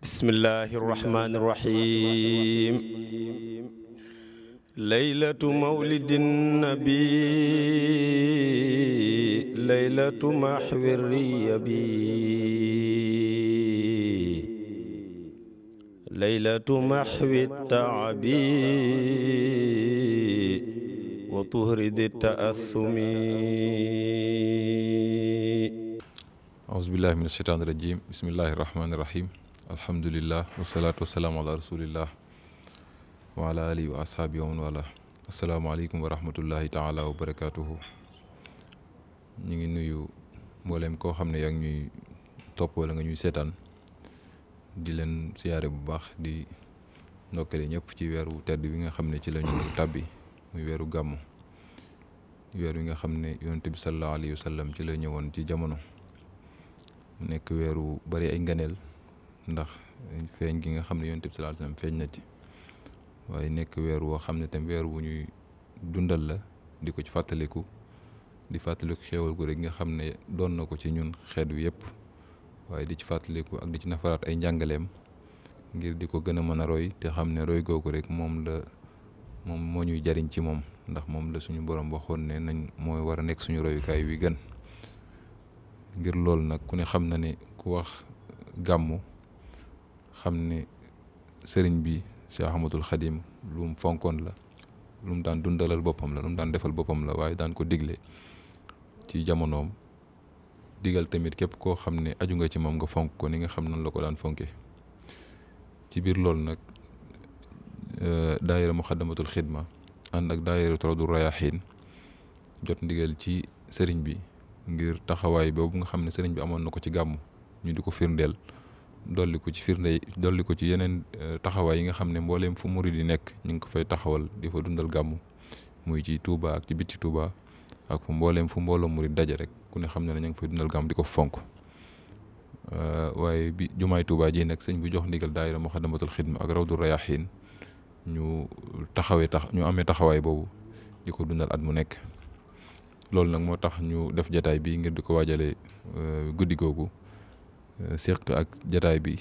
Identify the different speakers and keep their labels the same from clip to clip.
Speaker 1: bismillahi irrahmani irrahim laylatu mawlidin nabi laylatu mahwi riyabi laylatu mahwi taabi wa tuhridi taassumi
Speaker 2: aousubillahi min asheytaani irajim bismillahi irrahmani irrahim alhamdulillah wasalaatu wasalaamu ala rasulillah wa ala alihi wa ashaabi wa man wala asalaamaaleykum wa rahmatullahi taala wa barakatuhu ñu ngi nuyu mbooleem koo xam ne yaa ngi ñuy topp wala nga ñuy seetaan di leen siyaare bu baax di ndokkale ñëpp ci weeru tedd bi nga xam ne ci la ñu tàbbi muy weeru gàmmu weer wi nga xam ne yonent bi sallallahu alayhi wa sallam ci la ñëwoon ci jamono nekk weeru bari ay nganeel ndax feeñ gi nga xam ne yonent bi sallallahu alayhi wa sallam feeñ na ci waaye nekk weer woo xam ne tam weer wu ñuy dundal la di ko ci fàttaliku di fàttaliku xéewal gu rek nga xam ne doon na ko ci ñun xeet wi yëpp waaye di ci fàttaliku ak di ci nafaraat ay njàngaleem ngir di ko gën a mën a roy te xam ne roy googu rek moom moo ñuy jariñ ci moom ndax moom la suñu borom waxoon ne nañ mooy war a nekk suñu royukaay wi gën ngir loolu nag ku ne xam na ne ku wax gàmmu xam ne sëriñ bi Cheikh Ahmadul Xadim lu mu fonkoon la lu mu daan dundalal boppam la lu mu daan defal boppam la waaye daan ko digle ci jamonoom digal tamit képp koo xam ne aju nga ci moom nga fonk ko ni nga xam noonu la ko daan fonke ci biir loolu nag daayira Muxaddamatul Xidma ànd ak daayira Rawdu Rayaahiin jot ndigal ci sëriñ bi ngir taxawaay boobu nga xam ne sëriñ bi amoon na ko ci gàmmu ñu di ko firndeel dolli ko ci yeneen taxawaay yi nga xam ne mbooleem fu murid yi nekk ñu ngi ko fay taxawal di fa dundal gàmmu muy ci Touba ak ci bitti Touba ak fu mbooleem fu mbooloo murid daje rek ku ne xam ne ñu ngi fay dundal gàmmu di ko fonk waaye bi jumaay Touba ji nag sëñ bi jox ndigal daayira Muxaddamatul Xidma ak Rawdu Rayaahiin ñu amee taxawaay boobu di ko dundal at mu nekk loolu nag moo tax ñu def jataay bi ngir di ko waajale guddi googu séq ak jataay bi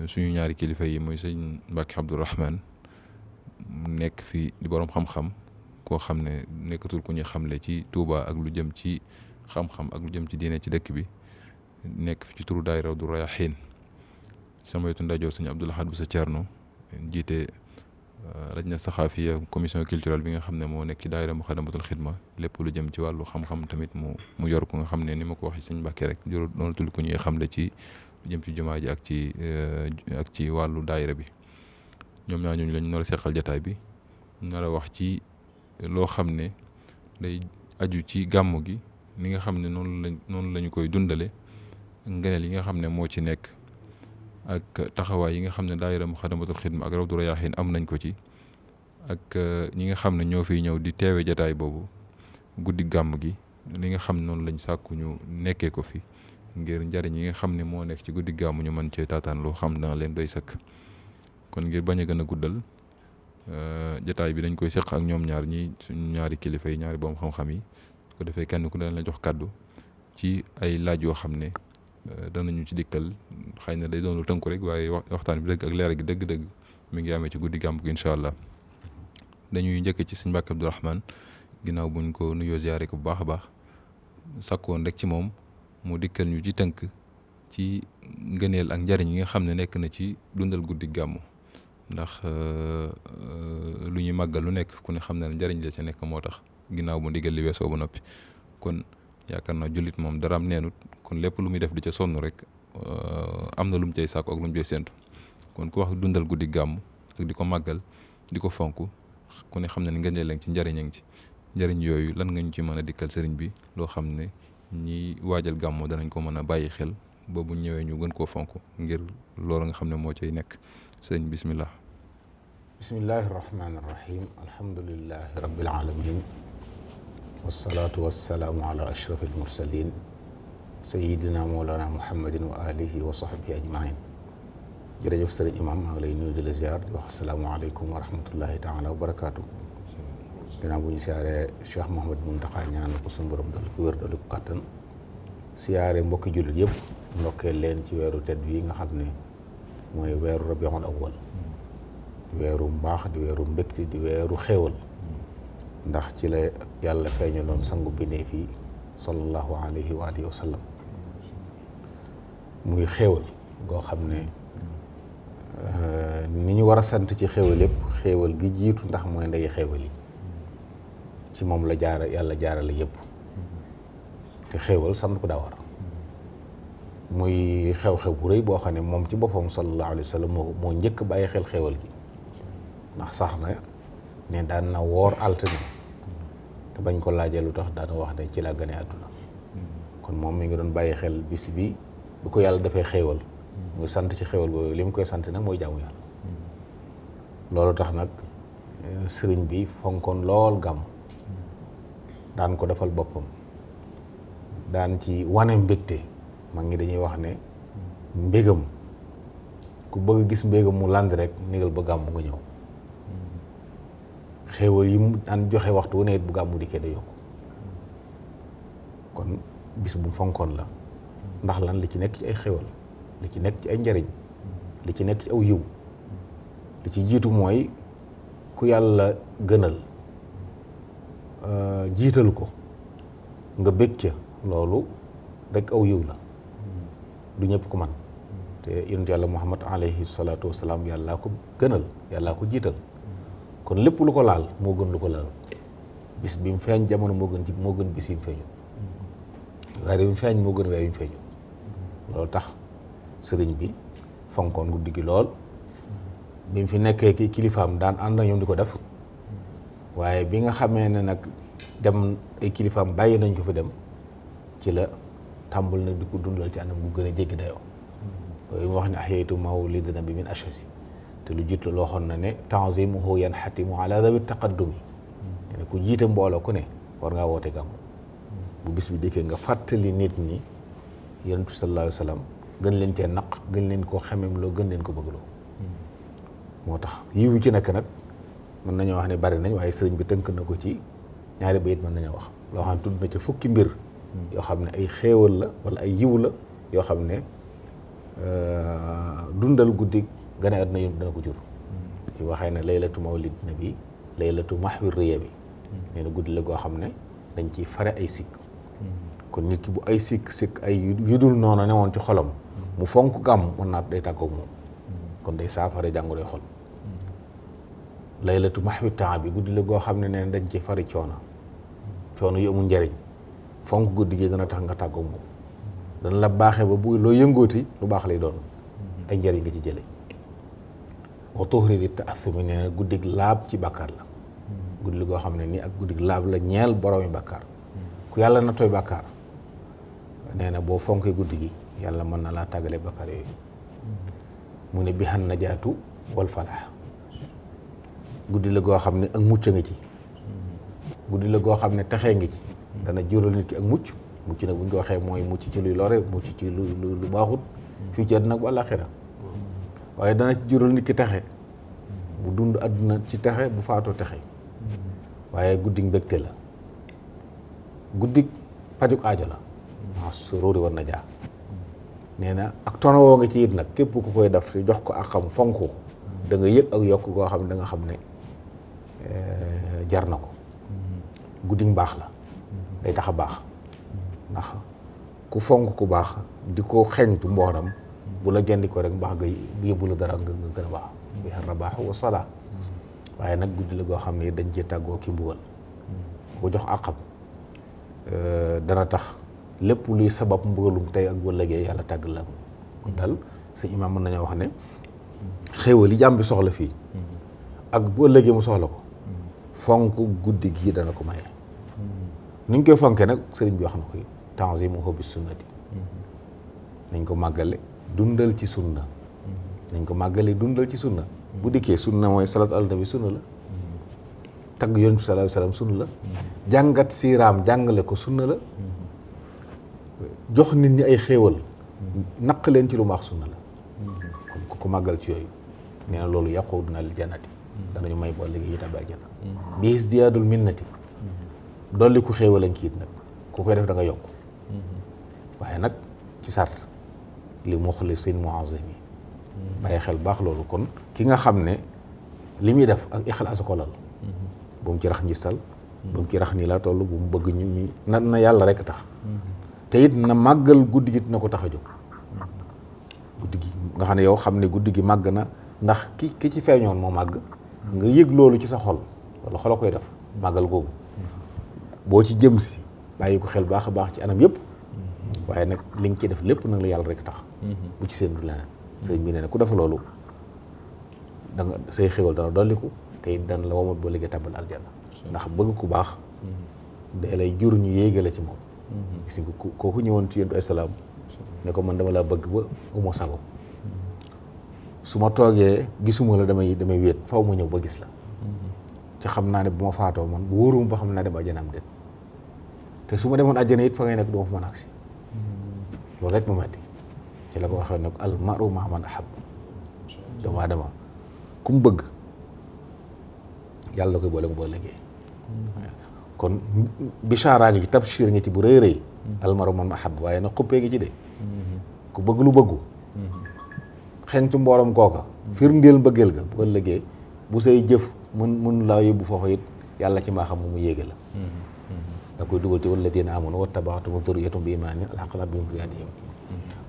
Speaker 2: suñu ñaari kilifa yi mooy sëñ Mbàkke Abdourahman nekk fi di boroom xam-xam koo xam ne nekkatul ku ñuy xamle ci Touba ak lu jëm ci xam-xam ak lu jëm ci diine ci dëkk bi nekk fi ci turu daayira Rawdu Rayaahiin sama wetu ndajoor sëñ Abdoul Ahad bu sa Cerno jiite lajna saxaafiya commission culturelle bi nga xam ne moo nekk ci daayira Muxaddamatul Xidma lépp lu jëm ci wàllu xam-xam tamit mu yor ko nga xam ne ni ma ko waxee sëñ Mbàkke rek joro doonatul ku ñuy xamle ci lu jëm ci jumaa ji ak ci wàllu daayira bi ñoom ñaar ñooñu lañ nar a seqal jataay bi nar a wax ci loo xam ne day aju ci gàmmu gi ni nga xam ne noonu lañu koy dundale ngëneel yi nga xam ne moo ci nekk ak taxawaay yi nga xam ne daayira Muxaddamatul Xidma ak Rawdu Rayaahiin am nañ ko ci ak ñi nga xam ne ñoo fiy ñëw di teewe jataay boobu guddi gàmm gi li nga xam noonu lañ sàkku ñu nekkee ko fi ngir njariñ yi nga xam ne moo nekk ci guddi gàmm ñu mën cee taataan loo xam dana leen doy sëkk kon ngir bañ a gën a guddal jataay bi dañ koy seq ak ñoom ñaar ñi suñu ñaari kilifa yi ñaari boom xam-xam yi su ko defee kenn ku ne la jox kàddu ci ay laaj yoo xam ne danañu ci dikkal xëy na day doon lu tënku rek waaye waxtaan bi dëgg ak leer gi dëgg-dëgg mi ngi amee ci guddi gàmmu gi incha allah dañuy njëkk ci sëñ Mbàkke Abdourahman ginnaaw buñ ko nuyoo ziyaare ko bu baax a baax sakkoon rek ci moom mu dikkal ñu ci tënk ci ngëneel ak njariñ yi nga xam ne nekk na ci dundal guddi gàmmu ndax lu ñuy màggal lu nekk ku ne xam ne njariñ la ca nekk moo tax ginnaaw bu ndigal li weesoo ba noppi kon yaakaar naa jullit moom daraam neenut kon lépp lu muy def di ca sonn rek am na lu mu cay sàkku ak lu mu cay séntu kon ku wax dundal guddi gàmm ak di ko màggal di ko fonk ku ne xam ne nga njëriñ ci njëriñ a ngi ci njëriñ yooyu lan nga ñu ci mën a dikkal sëriñ bi loo xam ne ñi waajal gàmmu danañ ko mën a bàyyi xel ba bu ñëwee ñu gën koo fonk ngir loolu nga xam ne moo cay nekk sëriñ bismillah.
Speaker 3: bismillahi rahmaani rahim alhamdulillahi rabbil alamin wasalaatu wasalaamu ala ashrafil mursalin sayidina moolana muhammadin wa alihi wa sahbihi ajmain jërëjëf sëriñ imam maa ngi lay nuyu di la ziar di wax asalaamaaleykum wa rahmatullahi taala wa barakaatu ginnaaw bu ñu siyaaree Cheikh Mouhamad Muntaxa ñaanal ko suñu borom dal ko wér dal ko kàttan siyaare mbokki jullit yëpp ndokkee leen ci weeru tedd yi nga xam ne mooy weeru rabiul awwal di weeru mbaax di weeru mbégte di weeru xéewal ndax ci la yàlla feeñaloon sangu bindee fii sallallahu alayhi wa alihi wa sallam muy xéewal goo xam ne ni ñu war a sant ci xéewal yëpp xéewal gi jiitu ndax mooy ndey xéewal yi ci moom la jaara yàlla jaarale yëpp te xéewal sant ko daa war muy xew-xew bu rëy boo xam ne moom ci boppam sallallahu alayhi wa sallam moo njëkk bàyyi xel xéewal gi ndax sax na ne daan na woor altine te bañ ko laajee lu tax daana wax ne ci laa gane àdduna kon moom mi ngi doon bàyyi xel bis bi bu ko yàlla dafay xéewal muy sant ci xéewal boobu li mu koy sant nag mooy jaamu yàlla loolu tax nag sëriñ bi fonkoon lool gàmm daan ko defal boppam daan ci wane mbégte mag ngi dañuy wax ne mbégam ku bëgg gis mbégam mu land rek négal ba gàmm nga ñëw xéewal yi mu daan joxe waxtu wu ne bu gàmmu dikkee da yokku kon bis bu fonkoon la ndax lan li ci nekk ci ay xéewal li ci nekk ci ay njariñ li ci nekk ci aw yiw li ci jiitu mooy ku yàlla gënal jiital ko nga bég ca loolu rek aw yiw la du ñëpp ko man te yonent yàlla Muhammad alayhi salaatu wasalaam yàllaa ko gënal yàllaa ko jiital kon lépp lu ko laal moo gën lu ko laal bis bi mu feeñ jamono moo gën bis yi mu feeñu weer yi mu feeñ moo gën weer yi mu feeñu loolu tax sëriñ bi fonkoon guddi gi lool bi mu fi nekkee ki kilifaam daan ànd ak ñoom di ko def waaye bi nga xamee ne nag dem ay kilifaam bàyyi nañ ko fi dem ci la tàmbal nag di ko dundal ci anam gu gën a jéggi dayoo yooyu mu wax ne ahyaytu mawlida nabi min ashasi te lu jiitu loo xoon na ne tanzimuhu yanxatimu ala dawi taqaddumi ne ku jiite mbooloo ku ne war ngaa woote gàmmu bu bis bi dikkee nga fàttali nit ñi yonent bi sallallahu alayhi wa sallam gën leen cee naq gën leen koo xemem loo gën leen ko bëggloo moo tax yiwu ci nekk nag mën nañoo wax ne bari nañ waaye sëriñ bi tënk na ko ci ñaari bayit mën nañoo wax loo xam ne tudd na ci fukki mbir yoo xam ne ay xéewal la wala ay yiw la yoo xam ne dundal guddi gane àdduna yi dana ko jur ci waxee ne laylatu mawlid nabi laylatu mahwi riya bi nee na guddi la goo xam ne dañ ciy fare ay sikk kon nit ki bu ay sikk ay yudul noonu ne woon ci xolam mu fonk gàmm mën naa day tàggoog moom kon day saafara jàngoroy xol laylatu mahwi temps bi guddi la goo xam ne neen dañ ci fari coono yu amul njariñ fonk guddi gi dana tax nga tàggoog moom dana la baaxee ba bu loo yëngooti lu baax lay doon ay njariñ nga ci jële wa tuhri di ta'athumi nee na guddig laab ci bàkkaar la guddi la goo xam ne nii ak guddig laab la ñeel boroomi bàkkaar ku yàlla na tooy bàkkaar nee na boo fonkee guddi gi yàlla mën na laa tàggale bàkkaar yooyu mu ne bi xan najaatu wal falaax guddi la goo xam ne ak mucc nga ci guddi la goo xam ne texee ngi ci dana jural nit ki ak mucc nag bu ñu ko waxee mooy mucc ci luy lore mucc ci lu baaxut fii ci àdduna ak bu àllaaxira waaye dana ci jural nit ki texe bu dund àdduna ci texe bu faatoo texe waaye guddig mbégte la guddig pajuk aajo la maa suróori war na jaa nee na ak tono woo nga ci it nag képp ku koy def te jox ko ak xam fonk ko da nga yëg ak yokk goo xam ne da nga xam ne jar na ko guddig mbaax la day tax a baax ndax ku fonk ku baax di ko xeñtu mbooram bu la gendi ko rek mbaax nga yóbbu la dara nga gën a baax bi xar na baax wa salaa waaye nag guddi la goo xam ne dañ cee tàggoo ki mbugal ko jox àqam dana tax lépp luy sabab mbugalum tey ak bu ëllëgee yàlla tàgg la kon daal sa imaam mën nañoo wax ne xéewal yi jàmm bi soxla fii ak bu ëllëgee mu soxla ko fonk guddi gii dana ko maye ni ñu koy fonkee nag sëriñ bi wax na ko tanzimuhu bi sunnati nañ ko màggale dundal ci sunna nañ ko màggale dundal ci sunna bu dikkee sunna mooy salaatu ala nabi sunna la tagg yonent bi sallallahu alayhi wasallam sunna la jàngat siiraam jàngale ko sunna la jox nit ñi ay xéewal naq leen ci lu baax sunna la kon ku ko màggal ci yooyu nee na loolu yaquduna lil jannati danañu may boo léegi itam bay janna bi isdiyaadul minnati dolli ku xéewal ak kiit nag ku koy def da nga yokk waaye nag ci sart li muxlisin muazimi bàyyi xel baax loolu. kon ki nga xam ne li muy def ak ixlaas ko lal bu mu ci rax njistal bu mu ci rax nii laa toll bu mu bëgg ñu na yàlla rek tax te it na màggal guddi gi na ko tax a jóg guddi gi nga xam ne yow xam ne guddi gi màgg na ndax ki ci feeñoon moo màgg nga yëg loolu ci sa xol wala xol a koy def màggal googu boo ci jëm si bàyyi ko xel baax a baax ci anam yëpp waaye nag li nga ci def lépp nag la yàlla rek tax bu ci seen du leneen sëriñ bi nee na ku def loolu da nga say xéwal dana dolliku te it dana la womat boo liggéey tàbbal aljanna ndax bëgg ku baax day lay jur ñu yéegale ci moom gis nga kooku ñëwoon ci yontu ay salaam ne ko man dama laa bëgg ba uma sago su ma toogee gisuma la damay wéet faw ma ñëw ba gis la ci xam naa ne bu ma faatoo man bu wóorum ba xam naa dem àjjana am déet te su ma demoon àjjana it fa ngay nekk du ma fa mën a agsi loolu rek ma metti ci la ko waxee ne ko al maru ma man ahab doomu aadama ku mu bëgg yàlla da koy boole mu boo liggéey kon bichaaraa ngi ci tabshir ngi ci bu rëy rëy al maru man ahab waaye nag xuppee ngi ci de ku bëgg lu bëggu xentu mbooram kooka firndeel bëggeel ga bu ëllëgee bu say jëf mun laa yóbbu foofu it yàlla ci maa xam mu yéege la da koy dugal ci walladina amanu wattaba'athum dhurriyyatuhum bi imaanin alhaqna bihim dhurriyyatahum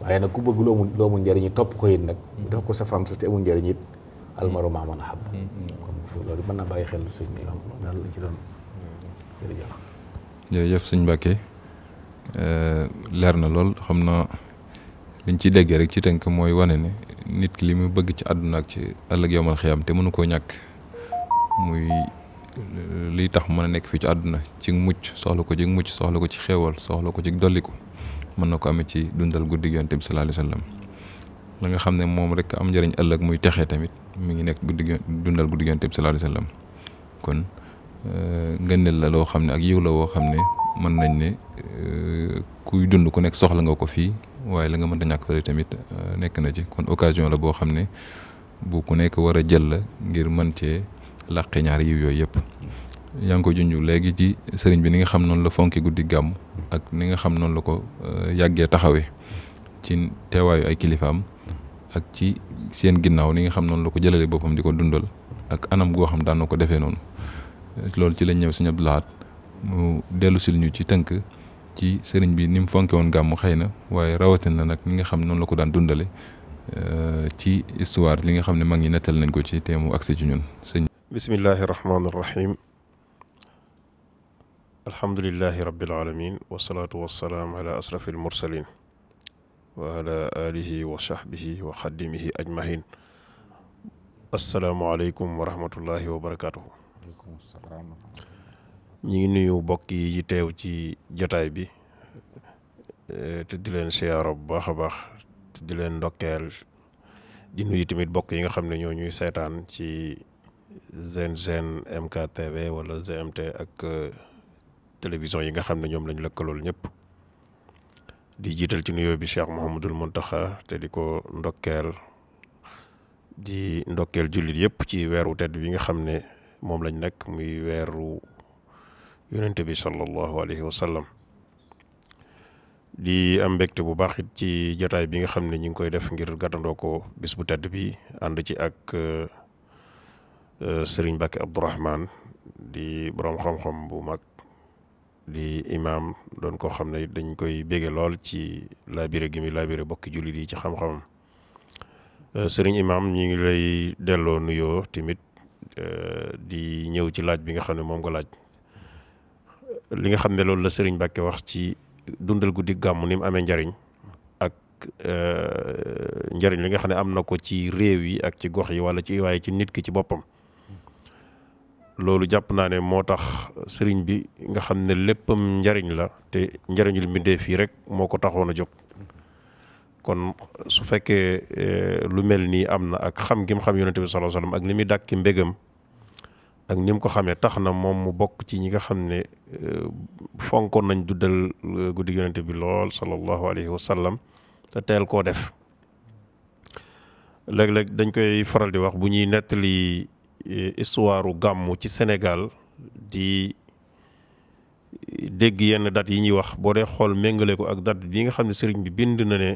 Speaker 3: waaye nag ku bëgg loo mun njëriñ topp ko it nag def ko sa fam sa te amul njëriñ it almaru maa man ahab kon loolu mën naa bàyyi xel sëñ bi am daal la ci doon
Speaker 2: jërëjëf sëñ Mbacke leer na lool xam naa liñ ci déggee rek ci tënk mooy wane ne nit ki li mu bëgg ci àdduna ak ci ëllëg yowmal xiyaam te mënu koo ñàkk muy liy tax mën a nekk fii ci àdduna ci mucc soxla ko ci xéewal soxla ko ci dolliku mën na ko amee ci dundal guddi gi Yonent bi sallallahu alayhi wa sallam la nga xam ne moom rek am njëriñ ëllëg muy texee tamit mi ngi nekk dundal guddi gi Yonent bi sallallahu alayhi wa sallam kon ngëneel la loo xam ne ak yiw la woo xam ne mën nañ ne kuy dund ku nekk soxla nga ko fii waaye la nga mënta ñàkk fële tamit nekk na ci kon occasion la boo xam ne bu ku nekk war a jël la ngir mën cee làqe ñaari yiw yooyu yëpp yaa ngi ko junj léegi ci sëriñ bi ni nga xam noonu la fonki guddi gàmm ak ni nga xam noonu la ko yàggee taxawee ci teewaayu ay kilifaam ak ci seen ginnaaw ni nga xam noonu la ko jëlale boppam di ko dundal ak anam goo xam daan na ko defee noonu loolu ci lañ ñëw sëñ Abdou Lahad mu dellu sil ñu ci tënk ci sëriñ bi ni mu fonke woon gàmm xëy na waaye rawatina nag ni nga xam noonu la ko daan dundale ci histoire li nga xam ne mag ñi nettal nañ ko ci te mu agsi ci ñun sëñ
Speaker 1: bismillahi rahmaani rahim alhamdulillahi rabbil alamin wasalaatu wasalaam ala asrafi almursalin wa ala alihi wa sahbihi wa xaddimihi ajmahin assalaamu aleykum wa rahmatullahi wa barakatuhu ñi ngi nuyu mbokk yi ci teew ci jotaay bi te di leen siyaara bu baax a baax te di leen ndokkeel di nuyu tamit mbokk yi nga xam ne ñoo ñuy seetaan ci Sen MKTV wala GMT ak télévision yi nga xam ne ñoom lañu lëkkalool ñëpp di jiital ci nuyoo bi Cheikh Mouhamadul Mountakha te di ko ndokkeel jullit yëpp ci weeru tedd bi nga xam ne moom lañ nekk muy weeru yonente bi sallallahu alayhi wa sallam di am mbégte bu baax it ci jotaay bi nga xam ne ñu ngi koy def ngir gàttandoo ko bis bu tedd bi ànd ci ak Serigne Mbacke Abdourahmane di borom xam-xam bu mag di imam doon koo xam ne dañ koy bége lool ci laabire gi mi laabire bokki jullit yi ci xam-xamam Serigne imam ñi ngi lay delloo nuyoo tamit di ñëw ci laaj bi nga xam ne moom nga laaj li nga xam ne loolu la Serigne Mbacke wax ci dundal guddi gàmm ni mu amee njariñ ak njariñ li nga xam ne am na ko ci réew yi ak ci gox yi wala ci waaye ci nit ki ci boppam loolu jàpp naa ne moo tax sëriñ bi nga xam ne léppam njariñ la te njariñul mbindeef yi rek moo ko taxoon a jóg kon su fekkee lu mel nii am na ak xam gi mu xam yonente bi sallallahu alayhi wasallam ak ni muy dàkki mbégam ak ni mu ko xamee tax na moom mu bokk ci ñi nga xam ne fonkoon nañ duddal guddi yonente bi lool sallallahu alayhi wasallam te teel koo def léeg-léeg dañ koy faral di wax bu ñuy nettali histoire gàmmu ci Sénégal di dégg yenn date yi ñuy wax boo dee xool méngale ko ak date bi nga xam ne sëriñ bi bind na ne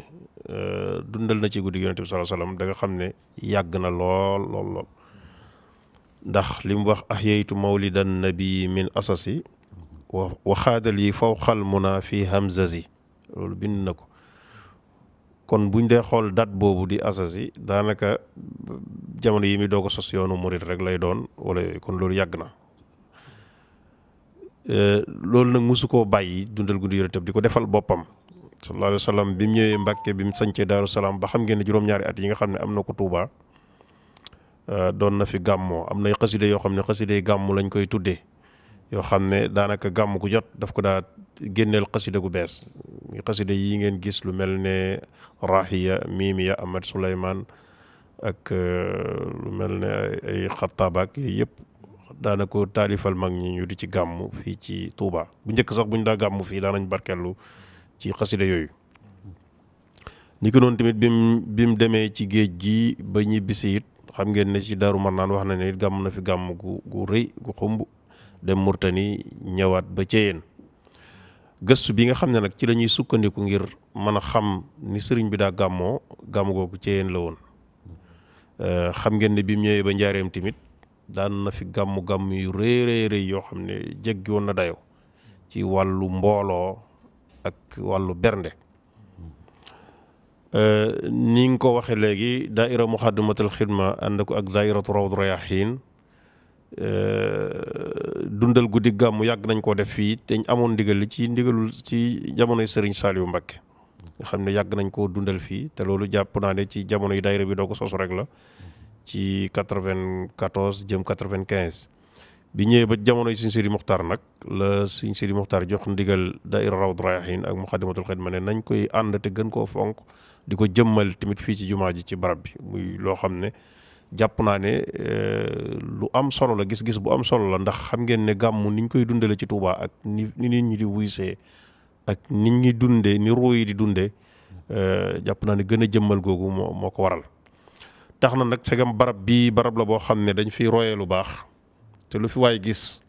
Speaker 1: dundal na ci guddi yonent bi sallallahu alayhi wasallam da nga xam ne yàgg na lool lool lool ndax li mu wax ahyaytu mawlidan nabi min asasi wa xaadal yi fawqal muna fi hamzazi loolu bind na ko kon buñ dee xool date boobu di asasi daanaka jamono yi mi doo ko sos yoonu murit rek lay doon wala kon loolu yàgg na loolu nag mosu koo bàyyi dundal guddi yonent bi di ko defal boppam sallallahu alayhi wa sallam bi mu ñëwee Mbàkke bi mu sañcee Daaru Salaam ba xam ngeen ne juróom-ñaari at yi nga xam ne am na ko Tuuba doon na fi gàmmoo am nay xaside yoo xam ne xaside gàmmu lañ koy tuddee yoo xam ne daanaka gàmm gu jot daf ko daa génneel xaside gu bees xaside yi ngeen gis lu mel ne Rahiya Mimiya Ahmad Souleymane ak lu mel ne ay xattabaak yooyu yëpp daana ko taalifal mag ñi ñu di ci gàmm fii ci Touba bu njëkk sax bu ñu daa gàmm fii daanañ barkellu ci xasida yooyu ni ko noonu tamit bi mu demee ci géej gi ba ñibbisi it xam ngeen ne ci Daaru Marnaan wax na ne it gàmm na fi gàmm gu rëy gu xumb dem Murtani ñëwaat ba Ceyeen gëstu bi nga xam ne nag ci la ñuy sukkandiku ngir mën a xam ni sëriñ bi daa gàmmoo gàmm googu Ceyeen la woon xam ngeen ne bi mu ñëwee ba Njaareem tamit daan na fi gàmm yu rëy yoo xam ne jéggi woon na dayo ci wàllu mbooloo ak wàllu bernde ni nga ko waxee léegi daaira Muxaddamatul Xidma ànd ko ak daairatu Rawdu Rayaahiin dundal guddi gàmmu yàgg nañ koo def fii te amoon ndigal li ci ndigalul ci jamonoy Sëriñ Saaliwu Mbakke nga xam ne yàgg nañ koo dundal fii te loolu jàpp naa ne ci jamono yi daaira bi doo ko sosu rek la ci 94 jëm 95 bi ñëwee ba jamono yi Sëriñ Sidi Muxtaar nag la Sëriñ Sidi Muxtaar jox ndigal daaira Rawdu Rayaahiin ak Muxaddamatul Xidma ne nañ koy ànd te gën koo fonk di ko jëmmal tamit fii ci jumaa ji ci barab bi muy loo xam ne jàpp naa ne lu am solo la gis-gis bu am solo la ndax xam ngeen ne gàmmu niñ koy dundale ci Touba ak ni nit ñi di wuysee ak nit ñi dundee ni ruu yi di dundee jàpp naa ne gën a jëmmal googu moo ko waral tax na nag segam barab bii barab la boo xam ne dañ fiy royee lu baax te lu fi waay gis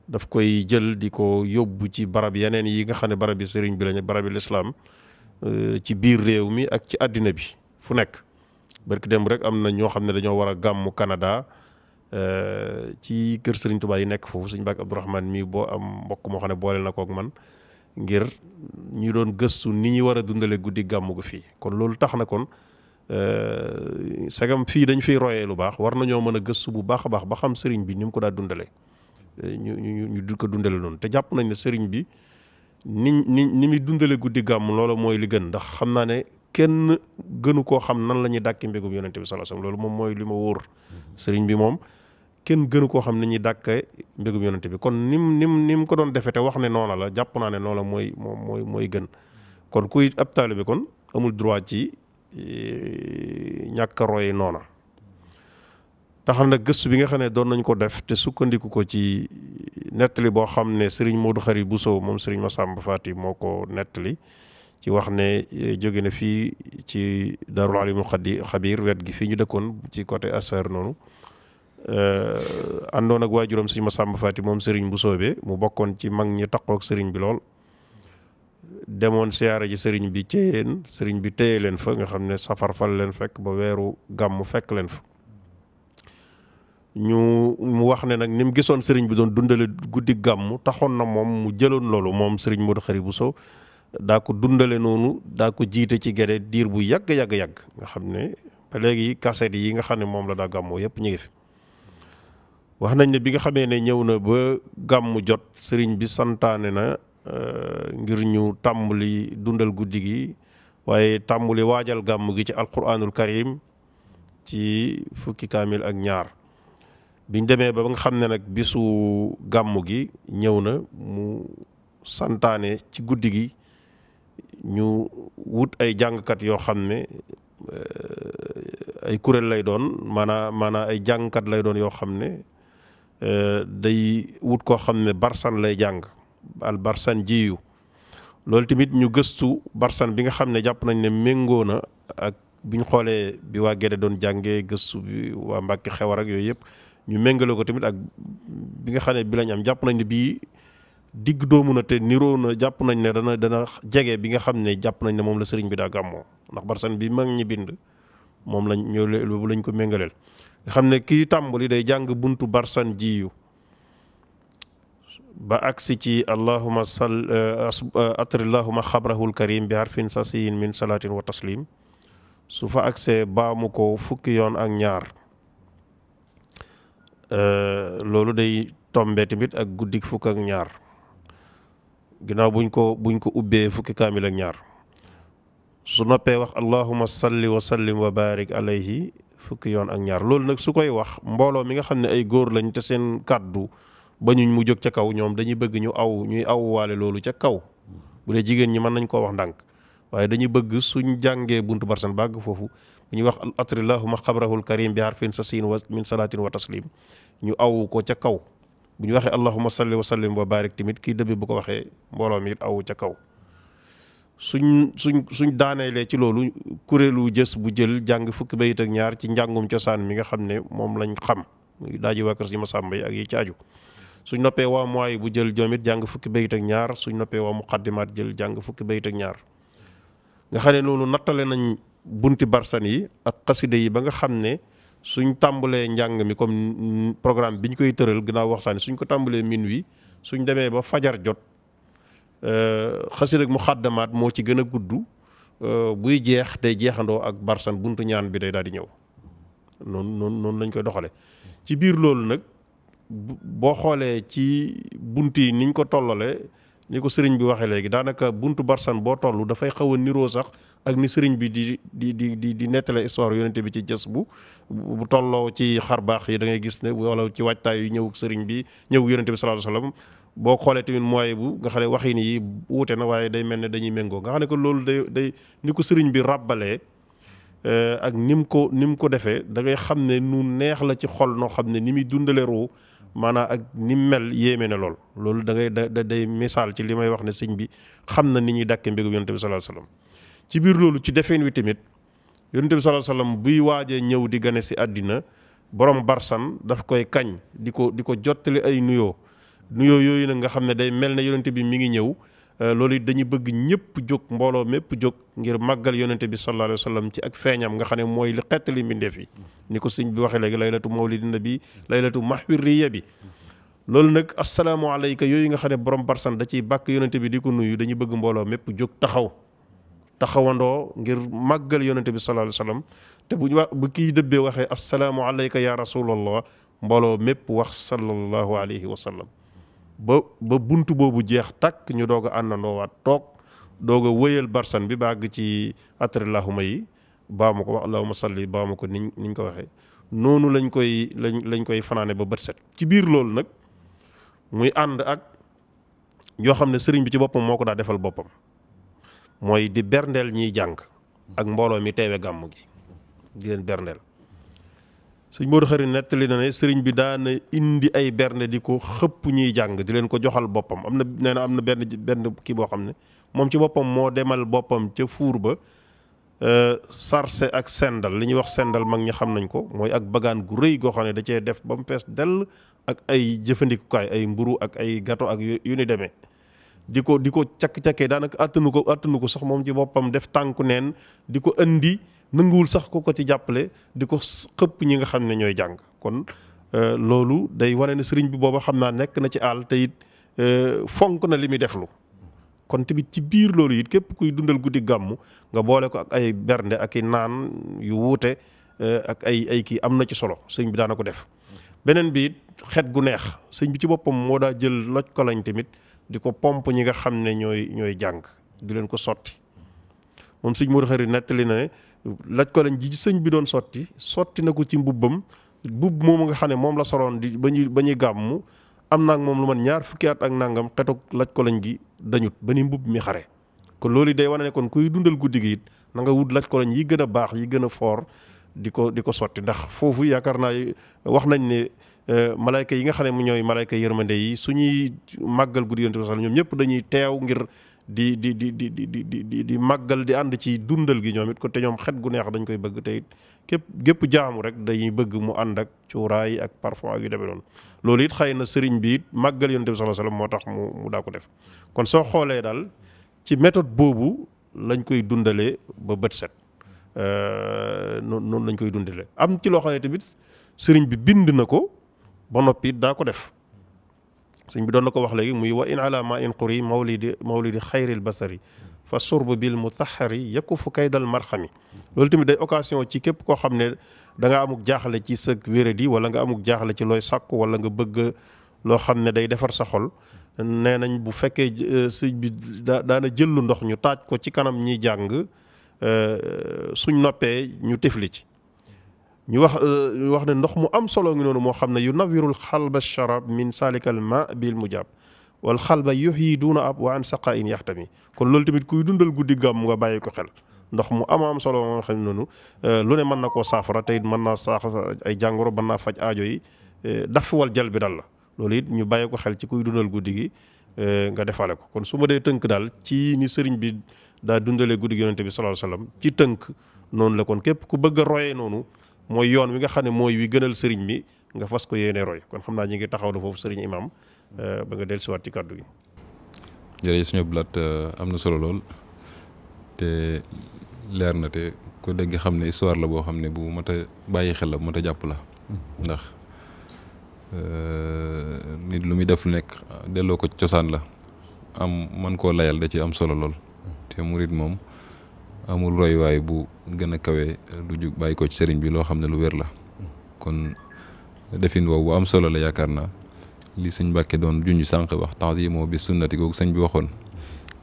Speaker 1: daf koy jël di ko yóbbu ci barab yeneen yi nga xam ne barab bi sëriñ bi lañu barab bi lislaam ci biir réew mi ak ci àddina bi fu nekk barki dem rek am na ñoo xam ne dañoo war a gàmmu Canada ci kër Sëriñ Tuubaa yi nekk foofu Sëriñ Mbàkke Abdourahmane mii boo am mbokk moo xam ne booleel na ko ak man ngir ñu doon gëstu ni ñu war a dundale guddi gàmmu gu fii kon loolu tax na kon sagam fii dañ fiy royee lu baax war nañoo mën a gëstu bu baax a baax ba xam sëriñ bi ni mu ko daa dundale ñu du ko dundale noonu te jàpp nañ ne sëriñ bi ni muy dundale guddi gàmm loola mooy li gën ndax xam naa ne kenn gënu koo xam nan la ñuy dàkki mbégum yonente bi sallallahu alayhi wasallam loolu moom mooy li ma wóor sëriñ bi moom kenn gënu koo xam ni ñuy dàkke mbégum yonente bi kon nim ko doon defee te wax ne noona la jàpp naa ne noona mooy gën kon kuy ab taalibe bi kon amul droit ci ñàkk a roy noona taxal nag gëstu bi nga xam ne doon nañ ko def te sukkandiku ko ci nettali boo xam ne sëriñ Modou Khari Bousso moom sëriñ Massamba Faty moo ko nettali ci wax ne jóge na fii ci Daarul Alimul Xabiir wet gi fii ñu dëkkoon ci côté Assar noonu àndoon ak waajuram sëriñ Massamba Faty moom sëriñ Bousso be mu bokkoon ci mag ñi taqoo ak sëriñ bi lool demoon siyaara ji sëriñ bi Ceyeen sëriñ bi téye leen fa nga xam ne safar fal leen fekk ba weeru gàmmu fekk leen fa mu wax ne nag ni mu gisoon sëriñ bi doon dundale guddi gàmmu taxoon na moom mu jëloon loolu moom sëriñ Modou Khari Bousso daa ko dundale noonu daa ko jiite ci gede diir bu yàgg nga xam ne ba léegi kaset yi nga xam ne moom la daa gàmmoo yëpp ñu ngi fi wax nañ ne bi nga xamee ne ñëw na ba gàmmu jot sëriñ bi santaane na ngir ñu tàmbali dundal guddi gi waaye tàmbali waajal gàmmu gi ci alquranul karim ci fukki kaamil ak ñaar biñ demee ba nga xam ne nag bisu gàmmu gi ñëw na mu santaane ci guddi gi ñu wut ay jàngkat yoo xam ne ay kuréel lay doon maanaam ay jàngkat lay doon yoo xam ne day wut koo xam ne barsan lay jàng al barsan jiyu loolu tamit ñu gëstu barsan bi nga xam ne jàpp nañ ne méngoo na ak bi ñu xoolee bi waa Gédé doon jàngee gëstu bi waa Mbàkke Xewar ak yooyu yëpp ñu méngale ko tamit ak bi nga xam ne bi lañ am jàpp nañ ne bii digg doomu na te niroo na jàpp nañ ne dana jege bi nga xam ne jàpp nañ ne moom la sëriñ bi daa gàmmoo ndax barsan bi mag ñi bind moom lañ ko méngaleel nga xam ne kii tàmbali day jàng buntu barsan jiyu ba agsi ci allahuma atrillahuma xabrahul karim bi harfin sasiyin min salatin wa taslim su fa agsee baamu ko fukki yoon ak ñaar loolu day tombe tamit ak guddik fukk ak ñaar ginnaaw buñ ko ubbee fukki kaamil ak ñaar su noppee wax allahuma salli wa sallim wa barik alayhi fukki yoon ak ñaar loolu nag su koy wax mbooloo mi nga xam ne ay góor lañ te seen kàddu bañuñ mu jóg ca kaw ñoom dañuy bëgg ñuy awwaale loolu ca kaw bu dee jigéen ñi mën nañ koo wax ndànk waaye dañuy bëgg suñ jàngee buntu barsan bàgg foofu bu ñuy wax atrillahuma xabrahul karim bi harfin sasin wa min salatin wa taslim ñu aw ko ca kaw bu ñu waxee allahuma salli wa sallim wa barik tamit kii dëbbi bu ko waxee mbooloo mi it aw ca kaw suñ daaneelee ci loolu kuréelu jës bu jël jàng fukki bayit ak ñaar ci njàngum cosaan mi nga xam ne moom lañ xam daaji waa kër si Masamba yi ak yi ci aju suñ noppee waa mooy bu jël joom it jàng fukki bayit ak ñaar suñ noppee waa muqaddimaat jël jàng fukki bayit ak ñaar nga xam ne loolu nattale nañ bunti barsan yi ak xaside yi ba nga xam ne suñ tàmbalee njàng mi comme programme bi ñu koy tëral gannaaw waxtaan suñ ko tàmbalee minuit suñ demee ba fajar jot xasida ak muqaddamaat moo ci gën a gudd buy jeex day jeexandoo ak barsan buntu ñaan bi day daal di ñëw noonu lañ koy doxale ci biir loolu nag boo xoolee ci bunt yi niñ ko tollale ni ko sëriñ bi waxee léegi daanaka buntu barsan boo toll dafay xaw a niroo sax ak ni sëriñ bi di nettale histoire yonente bi ci jës bu tolloo ci xar baax yi da ngay gis ne wala ci waajtaay yu ñëw sëriñ bi ñëw yonente bi sallallahu alayhi wasallam boo xoolee tamit mooy bu nga xam ne waxin yi wuute na waaye day mel ne dañuy méngoo nga xam ne que loolu day ni ko sëriñ bi ràbbalee ak ni mu ko defee da ngay xam ne nu neex la ci xol noo xam ne ni muy dundale ruu maanaam ak ni mel yéeme na loolu da ngay day misaal ci li may wax ne sëñ bi xam na ni ñuy dàkke mbégum yonente bi sallallahu alayhi wasallam ci biir loolu ci defeen wi tamit yonente bi sallallahu alayhi wasallam buy waajee ñëw di gane si àddina borom barsan daf koy kañ di ko jottali ay nuyoo yooyu nag nga xam ne day mel ne yonente bi mi ngi ñëw loolu it dañuy bëgg ñëpp jóg mbooloo mépp jóg ngir màggal yonente bi sallallahu alayhi wasallam ci ak feeñam nga xam ne mooy li xettali mbindeef yi ni ko sëñ bi waxee léegi laylatu mawlidin nabi laylatu mahwi riya bi loolu nag assalaamu alayka yooyu nga xam ne borom barsan da ciy bàkk yonente bi di ko nuyu dañuy bëgg mbooloo mépp jóg taxawandoo ngir màggal yonente bi sallallahu alayhi wasallam te bu kii dëbbee waxee assalaamu alayka ya rasulallah mbooloo mépp wax sallallahu alayhi wa sallam ba buntu boobu jeex takk ñu doog a àndandoo waat toog doog a wëyal barsan bi bàgg ci atrillahuma yi baa ma ko wax allahumma salli baa ma ko niñ ko waxee noonu lañ koy fanaane ba bët set ci biir loolu nag muy ànd ak yoo xam ne sëriñ bi ci boppam moo ko daa defal boppam mooy di berndeel ñiy jàng ak mbooloo mi teewe gàmm gi di leen berndeel sëñ Modou Khari nettali na ne sëriñ bi daana indi ay bernde di ko xëpp ñuy jàng di leen ko joxal boppam am na benn kii boo xam ne moom ci boppam moo demal boppam ca fuur ba sarse ak sendal li ñuy wax sendal mag ñi xam nañ ko mooy ak bagaan gu rëy goo xam ne da cee def ba mu fees dell ak ay jëfandikukaay ay mburu ak ay gâteau ak yu ni demee di ko cakk-cakkee daanaka attanu ko sax moom ci boppam def tànku neen di ko indi nanguwul sax ko ci jàppale di ko xëpp ñi nga xam ne ñooy jàng kon loolu day wane ne sëriñ bi booba xam naa nekk na ci àll te it fonk na li muy deflu kon tamit ci biir loolu it képp kuy dundal guddi gàmmu nga boole ko ak ay bernde ak i naan yu wuute ak ay kii am na ci solo sëñ bi daana ko def beneen bi it xet gu neex sëñ bi ci boppam moo daa jël loj ko lañ tamit di ko pomp ñi nga xam ne ñooy jàng di leen ko sotti moom sëñ Modou Khari nettali na ne laj ko lañ ji sëñ bi doon sotti na ko ci mbubb moomu nga xam ne moom la soloon di ba ñuy gàmmu am naa ak moom lu man 2 fukki at ak nangam xetuk laj ko lañ gi dañut ba ni mbubb mi xare kon loolu day wane ne kon kuy dundal guddi gi it na nga wut laj ko lañ yi gën a baax yi gën a foor di ko sotti ndax foofu yaakaar naa wax nañ ne malayka yi nga xam ne mu ñooy malayka yërmande yi suñuy màggal guddi yonent bi sallallahu alayhi wasallam ñoom ñëpp dañuy teew ngir di màggal di ànd ci dundal gi ñoom it ko te ñoom xet gu neex dañ koy bëgg te it gépp jaamu rek dañuy bëgg mu ànd ak cuuraay ak parfum ak yu demee noonu loolu it xëy na sëriñ bi it màggal yonent bi sallallahu alayhi wasallam moo tax mu daa ko def kon soo xoolee daal ci méthode boobu lañ koy dundalee ba bët set noonu lañ koy dundalee am ci loo xam ne tamit sëriñ bi bind na ko ba noppi it daa ko def sëriñ bi doon na ko wax léegi muy wa in ala ma in quri mawlidi xayril basari fa surb bil mutahari yakufu kaydal marxami loolu tamit day occasion ci képp koo xam ne da nga amuk jaaxle ci sa wéradi wala nga amuk jaaxle ci looy sàkku wala nga bëgg loo xam ne day defar sa xol nee nañ bu fekkee sëñ bi daana jëllu ndox ñu taaj ko ci kanam ñiy jàng suñ noppee ñu tifli ci ñu wax ne ndox mu am solo ngi noonu moo xam ne yu nawirul xalba sharab min salikal ma bil mujab wal xalba yuhyi duuna ab wa an saqa in yaxtami kon loolu tamit kuy dundal guddi gàmm nga bàyyi ko xel ndox mu am solo moo xam ne noonu lu ne mën na koo saafara te it mën naa saafara ay jàngoro mën naa faj aajo yi daf wal jal bi dal la loolu it ñu bàyyi ko xel ci kuy dundal guddi gi nga defale ko kon su ma dee tënk daal ci ni sëriñ bi daa dundalee guddi gi yonente bi sallallahu alayhi wasallam ci tënk noonu la kon képp ku bëgg a royee noonu mooy yoon wi nga xam ne mooy wi gënal sëriñ bi nga fas ko yéene roy kon xam naa ñi ngi taxaw la foofu sëriñ imam ba nga dellusiwaat ci kàddu gi.
Speaker 2: jërëjëf suñu blaat am na solo lool te leer na te ko dégg xam ne histoire la boo xam ne bu mat a bàyyi xel la bu mat a jàpp la ndax nit lu muy def lu nekk delloo ko cosaan la am man koo layal da ci am solo lool te murit moom amul royuwaay bu gën a kawe lu jug bàyyi ko ci sëriñ bi loo xam ne lu wér la kon defin woowu bu am solo la yaakaar naa li sëñ Mbàkke doon junj sànq wax ta'zimu bi sunnati googu sëñ bi waxoon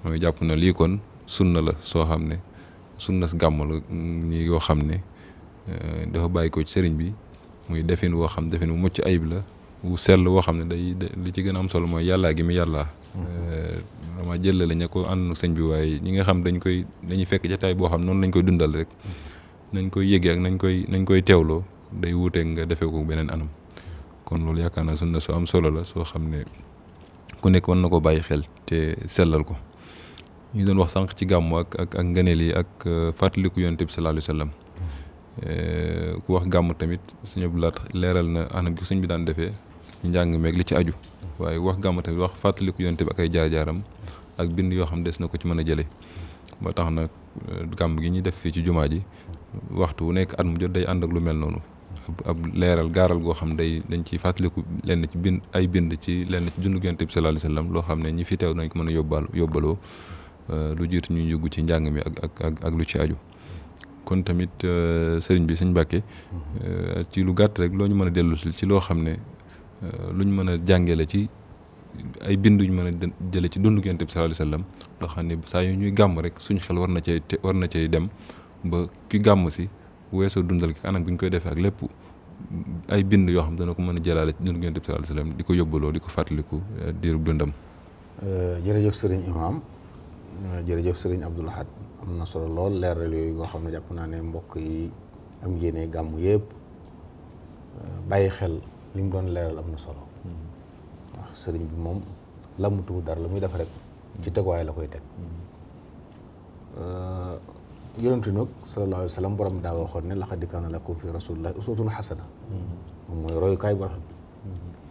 Speaker 2: mooy jàpp na lii kon sunna la soo xam ne sunnas gàmm la ñi yoo xam ne dafa bàyyi ko ci sëriñ bi muy defin woo xam defin wu mucc ayib la wu sell woo xam ne day li ci gën a am solo mooy yàllaa gi mi yàllaa dama jëlale ña ko ànd sëñ bi waaye ñi nga xam dañuy fekk jataay boo xam noonu lañ koy dundal rek nañ koy yëgee ak nañ koy teewloo day wuuteeg nga defee ko beneen anam kon loolu yaakaar naa sunna su am solo la soo xam ne ku nekk war na ko bàyyi xel te sellal ko ñu doon wax sànq ci gàmmu ak ngëneel yi ak fàttaliku yonent bi sallallahu alayhi wasallam ku wax gàmm tamit suñu blaat leeral na anam gi sëñ bi daan defee njàng meeg li ci aju waaye wax gàmm tamit wax fàttaliku yonent bi ak ay jaar-jaaram ak bind yoo xam des na ko ci mën a jëlee ba tax na gàmm gi ñuy def fii ci jumaa ji waxtu wu nekk at mu jot day ànd ak lu mel noonu ab leeral gaaral goo xam dañ ciy fàttaliku lenn ci bind ci lenn ci dundu yonent bi sallallahu alayhi wasallam loo xam ne ñi fi teew nañ ko mën a yóbbaloo lu jiitu ñu yóbbu ci njàng mi ak lu ci aju kon tamit sëriñ bi sëñ Mbàkke ci lu gàtt rek loo ñu mën a dellu ci loo xam ne lu ñu mën a jàngee la ci ay bind yu ñu mën a jële ci dundu yonent bi sallallahu alayhi wasallam loo xam ne saa yu ñuy gàmm rek suñu xel war na cay dem ba ki gàmm si weesoo dundal ki anam bi ñu koy defee ak lépp ay bind yoo xam dana ko mën a jëlaale ci dundu yonent bi sallallahu alayhi wasallam di ko yóbbaloo di ko fàttaliku diirub dundam.
Speaker 3: jërëjëf sëriñ Imam jërëjëf sëriñ Abdoul Ahad am na solo lool leeral yooyu nga xam ne jàpp naa ne mbokk yi am yéene gàmm yëpp bàyyi xel li mu doon leeral am na solo wax sëriñ bi moom lamutuwu dara la muy def rek ci teguwaay la koy teg yonentu nag sallallahu alayhi wa sallam borom daa waxoon ne laqad kaana lakum fi rasulillahi uswatun hasana moom mooy royukaay bu rafet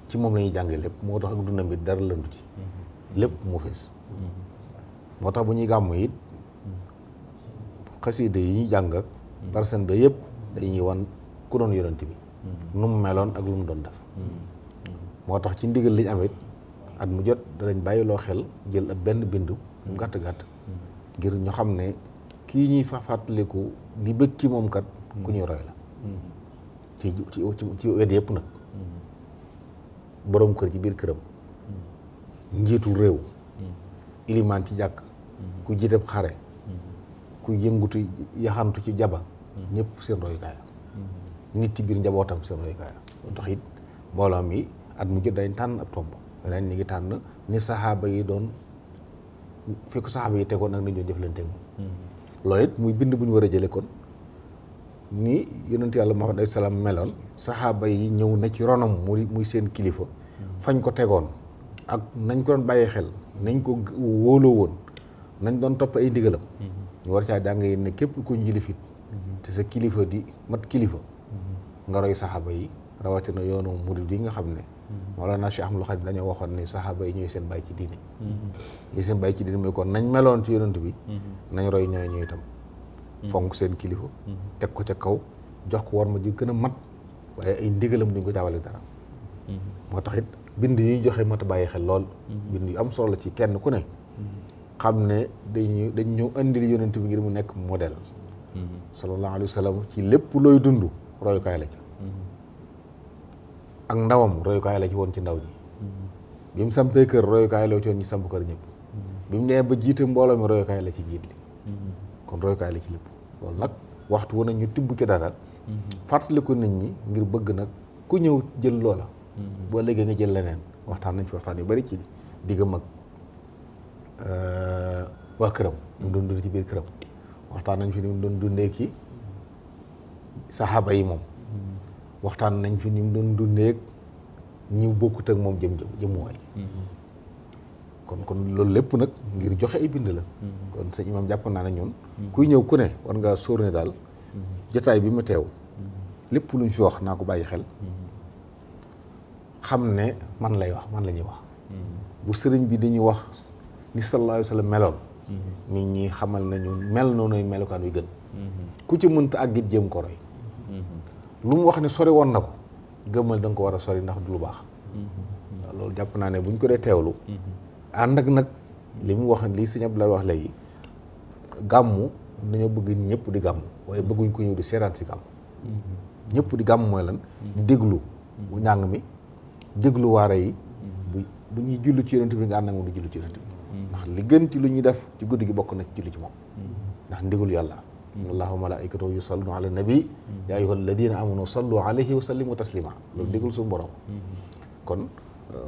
Speaker 3: ci moom la ñuy jàngee lépp moo tax ak dundam bi dara lëndu ci lépp mu fees moo tax bu ñuy gàmm it xasida yi ñuy jàng ak barsen ba yëpp dañuy wan ku doon yonent bi nu mu meloon ak lu mu doon def moo tax ci ndigal liñ amit at mu jot danañ bàyyi loo xel jël ab benn bindu mu gàtt-gàtt ngir ñu xam ne kii ñuy fàttaliku di bëgg ci moom kat ku ñuy roy la ci wet yëpp nag boroom kër ci biir këram njiitul réew ilimaan ci jàkk ku jiiteb xare ku yëngutu yaxantu ci jaba ñëpp seen royukaay nit ci biir njabootam seen royukaay loo tax it mbooloo mi at mu jot dañ tànn ab tomb ren ñi ngi tànn ni saxaaba yi doon fekk saxaaba yi tegoon ak nañoo jëflante moom loolu it muy bind bu ñu war a jële kon ni yonent yàlla Muhammad alayhi salaam meloon saxaaba yi ñëw na ci ronam muy seen kilifa fañ ko tegoon ak nañ ko doon bàyyee xel nañ ko wóoloo woon nañ doon topp ay ndigalam ñu war caa jàng ne képp ku njilifit te sa kilifa di mat kilifa nga roy saxaaba yi rawatina yoonu murid yi nga xam ne Mawlana Cheikh Ahmadul Khadim dañoo waxoon ne saxaaba yi ñooy seen bàyyi ci diine ñooy seen bàyyi ci diine mooy kon nañ meloon ci yonent bi nañ roy ñooy itam fonk seen kilifa teg ko ca kaw jox ko war ma ji gën a mat waaye ay ndigalam duñ ko jaawale dara moo tax it bind yi joxe mat a bàyyi xel lool bind yu am solo la ci kenn ku ne xam ne dañ ñëw andil yonent bi ngir mu nekk modèle sallallahu alayhi wa sallam ci lépp looy dund royukaay la ci ak ndawam royukaay la ci woon ci ndaw ñi bi mu sampee kër royukaay la ci woon ñi samp kër ñëpp bi mu nee ba jiite mbooloo mi royukaay la ci jiit li kon royukaay la ci lépp loolu nag waxtu wu ne ñu tibb ci dara fàttaliku nit ñi ngir bëgg nag ku ñëw jël loola boo léegi nga jël leneen waxtaan nañ fi waxtaan yu bari ci diggam ak waa këram mu doon dund ci biir këram waxtaan nañ fi ni mu doon dundee ki saxaaba yi moom waxtaan nañ fi ni mu doon dundee ñi bokkut ak moom jëmuwaay kon loolu lépp nag ngir joxe ay bind la kon sëñ imam jàpp naa ne ñun kuy ñëw ku ne war ngaa sóor ne daal jotaay bi ma teew lépp luñ fi wax naa ko bàyyi xel xam ne man lay wax man la ñuy wax bu sëriñ bi dañuy wax ni sallallahu alayhi wa sallam meloon nit ñi xamal nañu mel noonu melukaan wi gën ku ci mënta ak it jéem ko roy lu mu wax ne sori woon na ko gëmmal da nga ko war a sori ndax du lu baax waaw loolu jàpp naa ne buñ ko dee teewlu ànd ak nag li mu wax li sëñ Abdoulaye wax léegi gàmmu dañoo bëgg ñëpp di gàmmu waaye bëgguñ ko ñëw di seetaan si gàmmu ñëpp di gàmmu mooy lan di déglu bu njàng mi déglu waare yi bu ñuy julli ci yonent bi nga ànd ak moom di julli ci yonent bi ndax li gën ci lu ñuy def ci guddi gi bokk na ci julli ci moom ndax ndigalu yàlla inna allaha wa malaikatahu yusalluna ala nabi ya ayyuha alladina amanu sallu alayhi wa sallimu taslima loolu ndigal suñu borom kon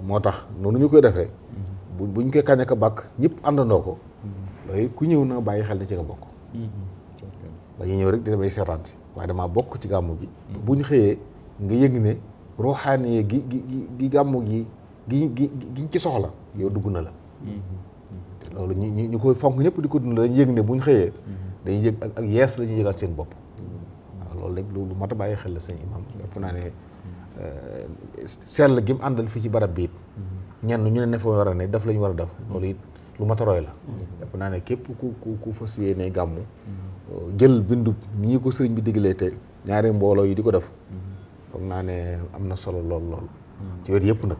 Speaker 3: moo tax noonu ñu koy defee buñ koy kañ ak bàkk ñëpp àndandoo ko loolu ku ñëw na bàyyi xel na ci nga bokk dañuy ñëw rek dina bay seetaan si waaye damaa bokk ci gàmmu gi buñ xëyee nga yëg ne ruuxaaniyee gi gàmmu gi giñ ci soxla yow dugg na la loolu ñu koy fonk ñëpp di ko dund dañuy yëg ne buñ xëyee dañuy yëg ak yees la ñuy yëgaat seen bopp waaw loolu rek lu mat a bàyyi xel la sëñ imam jàpp naa ne sell gi mu àndal fii ci barab bi it ñenn ñu ne fa war a ne def la ñu war a def loolu it lu mat a roy la jàpp naa ne képp ku fas yéene gàmmu jël bindu ñii ko sëriñ bi diglee te ñaari mbooloo yi di ko def foog naa ne am na solo lool ci wet yëpp nag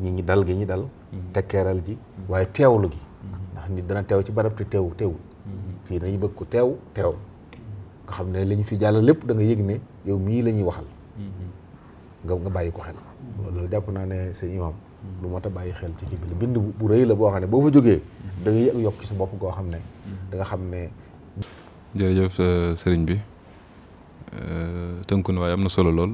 Speaker 3: ñi dal gi ñi dal tekkeeral ji waaye teewlu gi ndax nit dana teew ci barab te teewul fii dañuy bëgg ko teew nga xam ne li ñu fi jàll lépp da nga yëg ne yow mii la ñuy waxal nga bàyyi ko xel loolu jàpp naa ne sëñ imam lu mat a bàyyi xel ci kii bi bind bu rëy la boo xam ne boo fa jógee da nga yëg yokk ci sa bopp goo xam ne da nga xam ne
Speaker 2: jërëjëf sëriñ bi tënku na waaye am na solo lool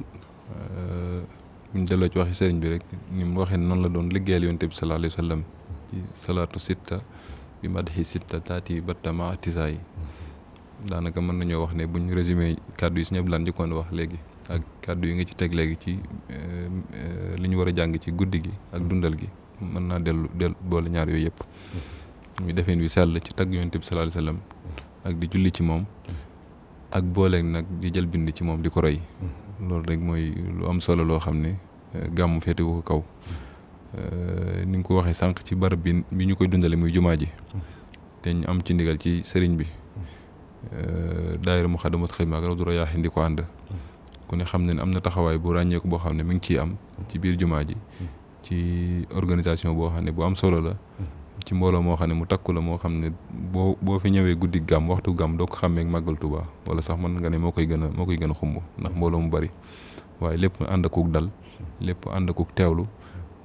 Speaker 2: buñ delloo ci waxi sëriñ bi rek ni mu waxee noonu la doon liggéeyal yonent bi sallallahu alayhi wa sallam ci salaatu sitta bi madhi sitta taati battama tisa yi daanaka mën nañoo wax ne buñ résumé kàddu yi si ñëpp laan njëkkoon wax léegi ak kàddu yi nga ci teg léegi ci li ñu war a jàng ci guddi gi ak dundal gi mën naa dellu boole ñaar yooyu yëpp ñu defeen wi sell ci tagg yonent bi sallallahu alayhi wa sallam ak di julli ci moom ak booleeg nag di jël bind ci moom di ko roy loolu rek mooy lu am solo loo xam ne gàmmu féetewu ko kaw ni nga ko waxee sànq ci barab bi ñu koy dundale muy jumaa ji te ñu am ci ndigal ci sëriñ bi daayira Muxaddamatul Xidma ak Rawdu Rayaahiin di ko ànd ku ne xam ne am na taxawaay bu ràññeeku boo xam ne mi ngi ciy am ci biir jumaa ji ci organisation boo xam ne bu am solo la ci mbooloo moo xam ne mu takku la moo xam ne boo fi ñëwee guddi gàmm waxtu gàmm doo ko xàmmee ak màggal Tuubaa wala sax mën nga ne moo koy gën a xumb ndax mbooloo mu bari waaye lépp ànd akuk dal lépp ànd akuk teewlu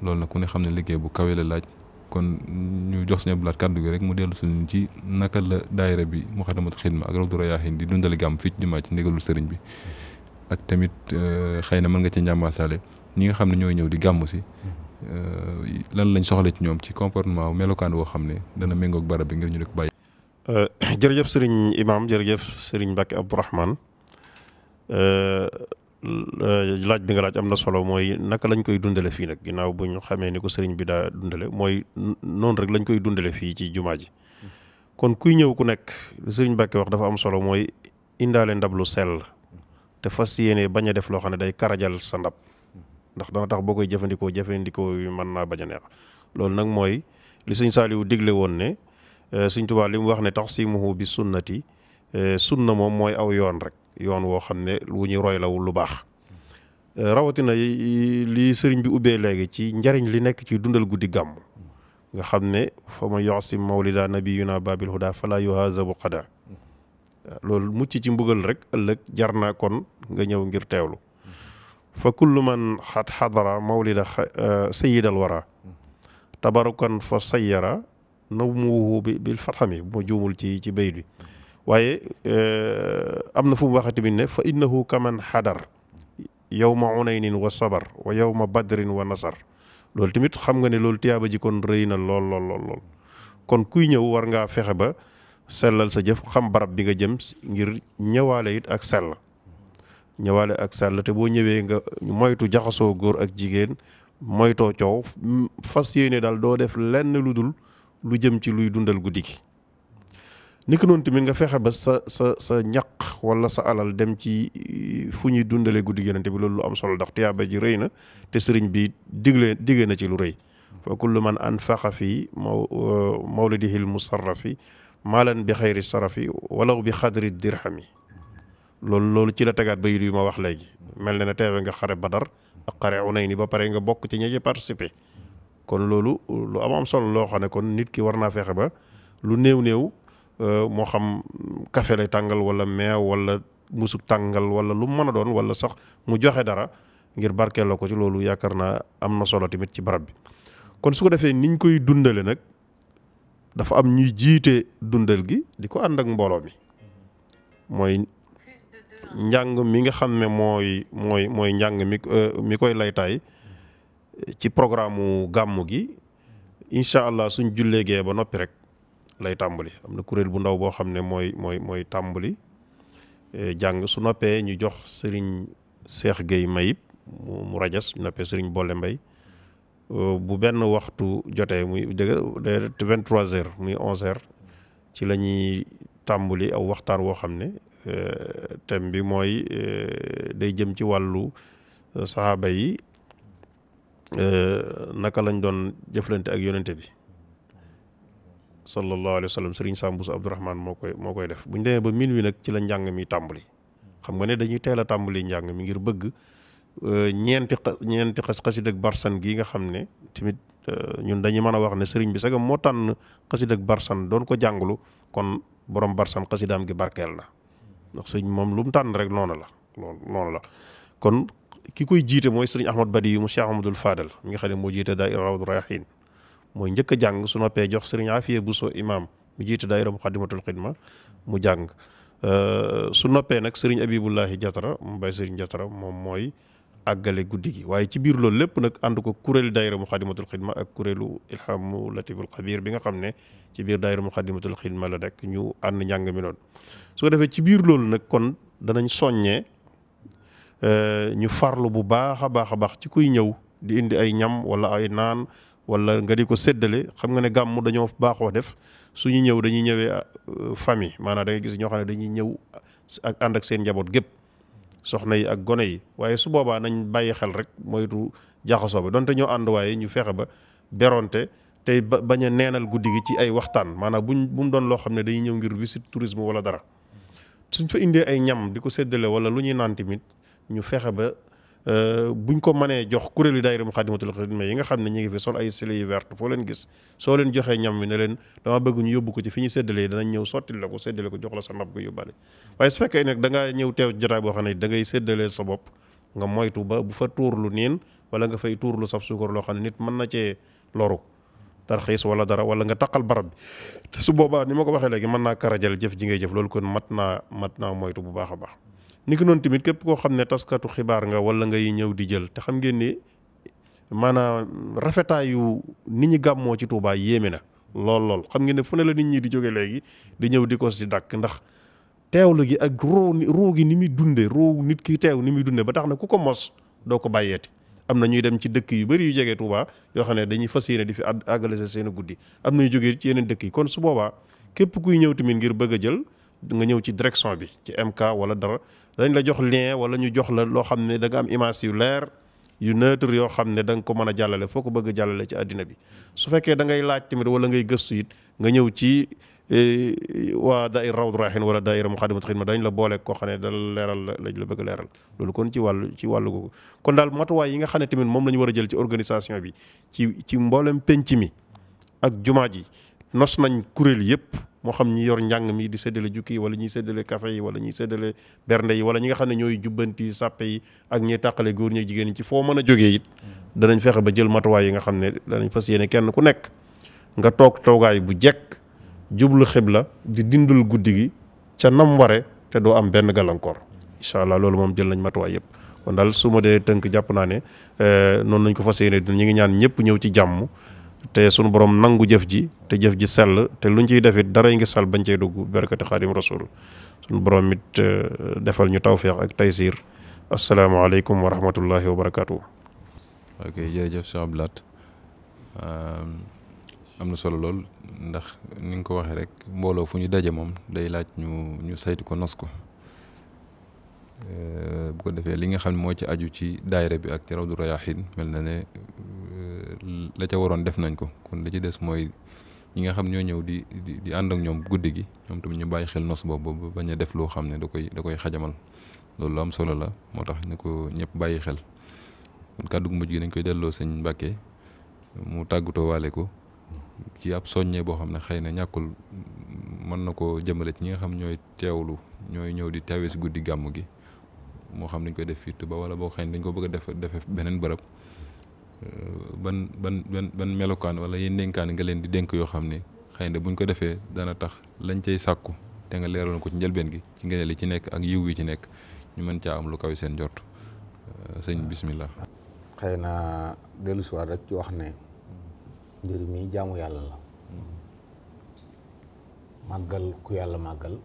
Speaker 2: loolu nag ku ne xam ne liggéey bu kawe la laaj kon ñu jox Sëñ Abdou Lahad kàddu gi rek mu dellu suñu ci naka la daayira bi Muxaddamatul Xidma ak Rawdu Rayaahiin di dundali gàmm fii ci jumaa ci ndigalul sëriñ bi ak tamit xëy na mën nga ci njàmbaasaale ñi nga xam ne ñooy ñëw di gàmm si lan lañ soxla ci ñoom ci comportement melokaan woo xam ne dana méngoog barab bi ngir ñu di ko bàyyi.
Speaker 1: jërëjëf sëriñ Imaam jërëjëf sëriñ Mbacke Abdourahmane laaj bi nga laaj am na solo mooy naka lañ koy dundale fii nag ginnaaw bu ñu xamee ni ko sëriñ bi daa dundale mooy noonu rek lañ koy dundale fii ci jumaa ji kon kuy ñëw ku nekk li sëriñ Mbàkke wax dafa am solo mooy indaale ndab lu sell te fas yéene bañ a def loo xam ne day karajal sa ndab ndax dana tax boo koy jëfandikoo yi mën naa bañ a neex loolu nag mooy li sëñ Saaliwu digle woon ne sëñ Tuubaa li mu wax ne taxsimuhu bi sunnati sunna moom mooy aw yoon rek yoon woo xam ne wu ñuy roy lawul lu baax rawatina li sëriñ bi ubbee léegi ci njariñ li nekk ci dundal guddi gàmm nga xam ne fa man yoxsim mawlida nabiyuna babil huda fala yuhazabu qada loolu mucc ci mbugal rek ëllëg jar na kon nga ñëw ngir teewlu fa kullu man xadara mawlida sayidal wara tabarukan fa sayyara nawmuhu bil fatxami bu ma juumul ci bayt bi waaye am na fu mu waxe tamit ne fa innahu kaman xadar yawma unaynin wa sabar wa yawma badrin wa nasar loolu tamit xam nga ne loolu tiyaaba ji kon rëy na lool kon kuy ñëw war ngaa fexe ba sellal sa jëf xam barab bi nga jëm ngir ñëwaale it ak sell te boo ñëwee nga moytu jaxasoo góor ak jigéen moytoo coow fas yéene daal doo def lenn lu dul lu jëm ci luy dundal guddi gi ni ko noonu tamit nga fexe ba sa ñaq wala sa alal dem ci fu ñuy dundalee guddi gi Yonent bi loolu lu am solo ndax tiyaaba ji rëy na te sëriñ bi digee na ci lu rëy fa kullu man anfaqa fi mawlidihil musarrafi maalan bi xayri sarafi walaw bi xadri dirhami loolu ci la tegaat bayit yu ma wax léegi mel na ne teewe nga xare Badar ak xare Unayni ba pare nga bokk ci ñi ci participer kon loolu lu am solo loo xam ne kon nit ki war naa fexe ba lu néew moo xam café lay tàngal wala meew wala musuk tàngal wala lu mën a doon wala sax mu joxe dara ngir barkeeloo ko ci loolu yaakaar naa am na solo tamit ci barab bi kon su ko defee niñ koy dundale nag dafa am ñuy jiite dundal gi di ko ànd ak mbooloo mi mooy njàng mi nga xam ne mooy njàng mi koy laytaay ci programme mu gàmmu gi incha allah suñ jullee gee ba noppi rek lay tàmbali am na kuréel bu ndaw boo xam ne mooy tàmbali jàng su noppee ñu jox sëriñ Cheikh Gueye Mayib mu rajas su noppee sëriñ Bolle Mbay bu benn waxtu jotee muy dëgg 23h muy 11h ci la ñuy tàmbali aw waxtaan woo xam ne thème bi mooy day jëm ci wàllu saxaaba yi naka lañ doon jëflante ak yonente bi sallallahu alayhi wa sallam sëriñ Sam Bousso Abdourahmane moo koy def bu ñu demee ba minuit nag ci la njàng mi tàmbali xam nga ne dañuy teel a tàmbali njàng mi ngir bëgg ñeenti xasida ak barsan gi nga xam ne tamit ñun dañuy mën a wax ne sëriñ bi sax moo tànn xasida ak barsan doon ko jàngulu kon borom barsan xasidaam gi barkeel na ndax sëriñ moom lu mu tànn rek noonu la kon ki koy jiite mooy sëriñ Ahmad Badi mu Cheikh Ahmadul Fadal mi nga xam ne moo jiite daayira Rawdu Rayahin mooy njëkk a jàng su noppee jox sëriñ Afiya Buso imam mu jiite daayira Muxaddamatul Xidma mu jàng su noppee nag sëriñ Abibullahi Jatara mu bay sëriñ Jatara moom mooy àggale guddi gi waaye ci biir loolu lépp nag ànd ko kuréelu daayira Muxaddamatul Xidma ak kuréelu Ilhamu Latiful Xabir bi nga xam ne ci biir daayira Muxaddamatul Xidma la nekk ñu ànd njàng mi noonu su ko defee ci biir loolu nag kon danañ soññee ñu farlu bu baax a baax ci kuy ñëw di indi ay ñam wala ay naan wala nga di ko séddale xam nga ne gàmmu dañoo baaxoo def suñu ñëw dañuy ñëwee famille maanaam da ngay gis ñoo xam ne dañuy ñëw ak ànd ak seen njaboot gépp soxna yi ak gone yi waaye su boobaa nañ bàyyi xel rek moytu jaxasoo ba donte ñoo ànd waaye ñu fexe ba beronte tey bañ a neenal guddi gi ci ay waxtaan maanaam bu mu doon loo xam ne dañuy ñëw ngir visite tourisme wala dara suñ fa indee ay ñam di ko séddale wala lu ñuy naan tamit ñu fexe ba buñ ko mënee jox kuréelu daayira Muxaddamatul Xidma yi nga xam ne ñu ngi fi sol ay sile yu vert foo leen gis soo leen joxee ñam mi ne leen dama bëgg ñu yóbbu ko ci fi ñu séddalee danañ ñëw sottil la ko séddale ko jox la sa ndab ko yóbbaale waaye su fekkee nag da ngaa ñëw teew jotaay boo xam ne da ngay séddalee sa bopp nga moytu ba bu fa tuurlu niin wala nga fay tuurlu saf suukar loo xam ne nit mën na cee loru tarxiis wala dara wala nga taqal barab bi te su boobaa ni ma ko waxee léegi mën naa karajal jëf ji ngay jëf loolu kon mat naa moytu bu baax a baax ni ki noonu tamit képp koo xam ne taskatu xibaar nga wala ngay ñëw di jël te xam ngeen ni maanaam rafetaayu nit ñi gàmmoo ci Tuubaa yéeme na lool xam ngeen ne fu ne la nit ñi di jóge léegi di ñëw di ko si dàkk ndax teewlu gi ak ruu gi ni muy dunde ruu nit ki teew ni muy dunde ba tax na ku ko mos doo ko bàyyeeti am na ñuy dem ci dëkk yu bëri yu jege Touba yoo xam ne dañuy fas yéene di fi àggale seen guddi am na ñu jógee ci yeneen dëkk yi kon su boobaa képp kuy ñëw tamit ngir bëgg a jël nga ñëw ci direction bi ci MK wala dara dañ la jox lien wala ñu jox la loo xam ne da nga am image yu leer yu neutre yoo xam ne da nga ko mën a jàllale foo ko bëgg a jàllale ci àddina bi su fekkee da ngay laaj tamit wala ngay gëstu it nga ñëw ci waa daayira Rawdu Rayaahiin wala daayira Muxaddamatul Xidma dañ la boole koo xam ne dal leeral lañ la bëgg a leeral loolu kon ci wàllu googu kon daal matuwaay yi nga xam ne tamit moom la ñu war a jël ci organisation bi ci mboolem penc mi ak jumaa ji nos nañ kuréel yëpp moo xam ñi yor njàng mi di séddale jukki yi wala ñuy séddale café yi wala ñuy séddale bernde yi wala ñi nga xam ne ñooy jubbanti sàppe yi ak ñiy tàqale góor ñi jigéen ñi ci foo mën a jógee it danañ fexe ba jël matuwaay yi nga xam ne danañ fas yéene kenn ku nekk nga toog toogaay bu jekk jublu xibla di dindul guddi gi ca nam ware te doo am benn gàllankoor incha allah loolu moom jël nañ matuwaay yëpp kon daal su ma dee tënk jàpp naa ne noonu nañ ko fas yéene ñu ngi ñaan ñëpp ñëw ci jàmm te sunu borom nangu jëf ji te jëf ji sell te luñ ciy defit dara yi ngi sal bañ cey dugg barakati xaadim rasul sunu borom it defal ñu tawfeex ak taysir asalaamaaleykum wa rahmatullahi wa barakaatu.
Speaker 2: ok jërëjëf Cheikh Abdou Lahad am na solo lool ndax ni nga ko waxee rek mbooloo fu ñu daje moom day laaj ñu saytu ko nos ko bu ko defee li nga xam ne moo ci aju ci daayira bi ak ci Rawdu Rayaahiin mel na ne la ca waroon def nañ ko kon li ci des mooy ñi nga xam ñoo ñëw di ànd ak ñoom guddi gi ñoom tamit ñu bàyyi xel nos boobu ba bañ a def loo xam ne da koy xajamal loolu lu am solo la moo tax ñu ko ñëpp bàyyi xel kon kàddu gu mujj gi dañ koy delloo sëñ Mbàkke mu tàggatoo waale ko ci ab soññee boo xam ne xëy na ñàkkul mën na koo jëmale ci ñi nga xam ñooy teewlu ñooy ñëw di teewee si guddi gàmm gi moo xam dañ koy def fii Tuuba wala boo xëy na dañ ko bëgg a defe beneen bërëb ban melokaan wala yéen dénkaan nga leen di dénk yoo xam ne xëy na buñ ko defee dana tax lañ cay sàkku te nga leeroon ko ci njëlbeen gi ci ngëneel li ci nekk ak yiw wi ci nekk ñu mën caa am lu kaw seen jot sëñ bismillah.
Speaker 3: xëy na dellu si waat rek ci wax ne mbir mi jaamu yàlla la màggal ku yàlla màggal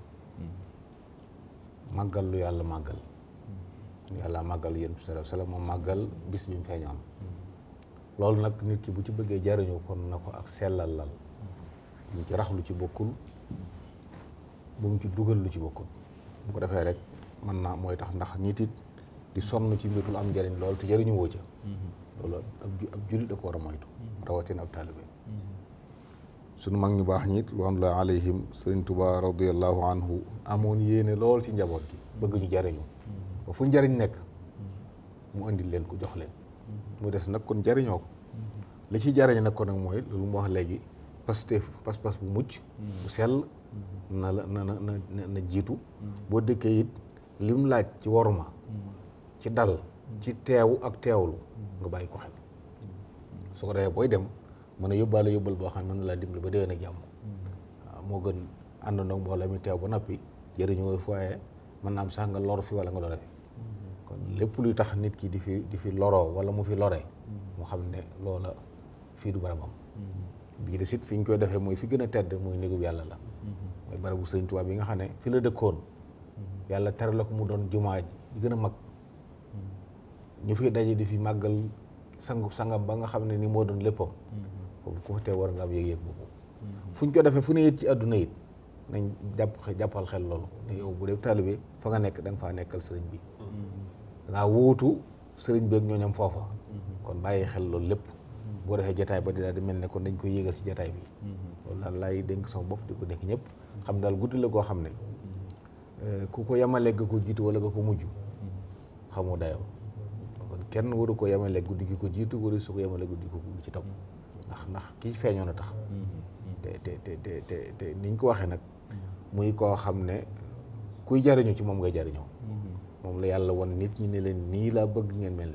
Speaker 3: màggal lu yàlla màggal yàlla màggal yéen bi sallallahu alayhi wasallam moom màggal bis bi mu feeñoon loolu nag nit ki bu ci bëggee jariñu kon na ko ak sellal lal bu mu ci rax lu ci bokkul bu mu ci dugal lu ci bokkul bu ko defee rek mën naa mooy tax ndax nit it di sonn ci mbir lu am njariñ loolu te jariñu woo ca loolu ab jullit da ko war a moytu rawatina ab taalibe sunu mag ñu baax ñit ridwanullahi alayhim Sëriñ Tuubaa radiyallahu anhu amoon yéene lool ci njaboot gi bëgg ñu jariñu ba fu njariñ nekk mu andil leen ko jox leen mu des nag kon jariñoo ko li ci jariñ nag kon nag mooy loolu mu wax léegi pas-pas bu mucc bu sell na la na jiitu boo dëkkee it lim laaj ci waruma ci dal ci teewu ak teewlu nga bàyyi ko xel su ko defee booy dem mën a yóbbaale yóbbal boo xam ne mën na laa dimbali ba déwén ak jàmm waaw moo gën àndandoo mbooloo mi teew ba noppi jëriñoo fooye mën na am sax nga lor fi wala nga lore fi kon lépp luy tax nit ki di fi loroo wala mu fi loree mu xam ne loola fii du barabam bii de sit fi ñu koy defee mooy fi gën a tedd mooy néegub yàlla la mooy barabu Sëriñ Tuubaa bi nga xam ne fi la dëkkoon yàlla tere la ko mu doon jumaa ji gën a mag ñu fi daje di fi màggal sangam ba nga xam ne ni moo doon léppam foofu ku fa tee war nga am yëg-yëg boobu fu ñu ko defee fu ne it ci àdduna it nañ jàppal xel loolu ne yow bu dee taalibe fa nga nekk da nga faa nekkal sëriñ bi dangaa wuutu sëriñ bi ak ñooñam foofa kon bàyyi xel loolu lépp boo defee jataay ba di daal di mel ne kon dañ koy yéegal ci jataay bi loolu daal laay dénk sama bopp di ko dénk ñëpp xam daal guddi la koo xam ne ku ko yemaleeg nga ko jiitu wala nga ko mujj xamoo dayoo kon kenn waru ko yemaleeg guddi gi ko jiitu waru su ko yemaleeg guddi ko ci topp ndax kii feeñoon a tax te niñ ko waxee nag muy koo xam ne kuy jariñu ci moom ngay jariñoo moom la yàlla wan nit ñi ne leen nii laa bëgg ngeen mel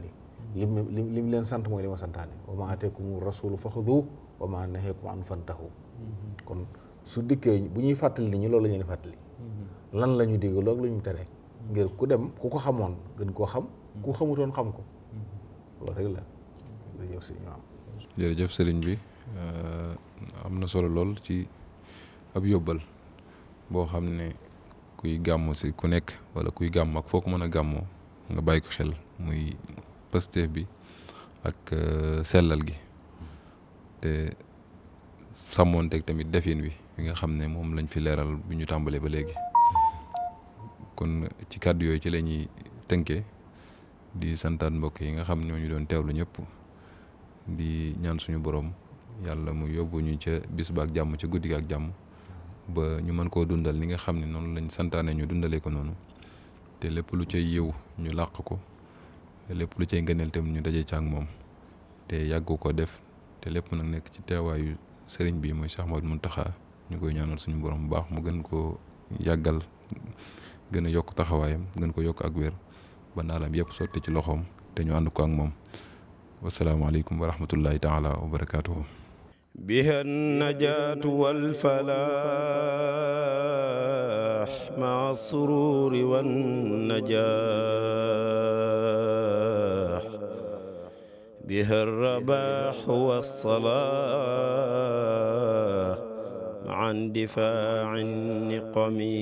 Speaker 3: ni lim leen sant mooy li ma santaane wa ma ateekum rasulu faxudu wa ma naheekum an fantahu kon su dikkee bu ñuy fàttali nit ñi loolu la ñuy fàttali lan la ñu digg loolu la ñu tere ngir ku dem ku ko xamoon gën koo xam ku xamutoon xam ko loolu rek la jërëjëf sëriñ waaw
Speaker 2: jërëjëf sëriñ bi am na solo lool ci ab yóbbal boo xam ne kuy gàmmu si ku nekk wala kuy gàmm ak foo ko mën a gàmmoo nga bàyyi ko xel muy Pastef bi ak sellal gi te sàmmoonteeg tamit defin wi nga xam ne moom lañ fi leeral bi ñu tàmbalee ba léegi. kon ci kàddu yooyu ci la ñuy tënkee di santaat mbokk yi nga xam ñoo ñu doon teewlu ñëpp di ñaan suñu borom yàlla mu yóbbu ñu ca bis ba ak jàmm ca guddi ga ak jàmm ba ñu mën koo dundal ni nga xam ne noonu lañ santaane ñu dundalee ko noonu te lépp lu cay yiw ñu làq ko lépp lu cay ngëneel tam ñu daje ca ak moom te yàgg ko def te lépp nag nekk ci teewaayu sëriñ bi mooy Cheikh Mouhamadou Mountakha ñu koy ñaanal suñu borom bu baax mu gën koo yàggal gën a yokk taxawaayam gën ko yokk ak wér ba naalam yëpp sotti ci loxoom te ñu ànd ko ak moom wasalaamaaleykum wa rahmatullahi taala wa barakaatuhu.
Speaker 1: biha najaatu wal falaax maa suruuri wan najaax biha rabaax was salaax maa indifaa'i niqami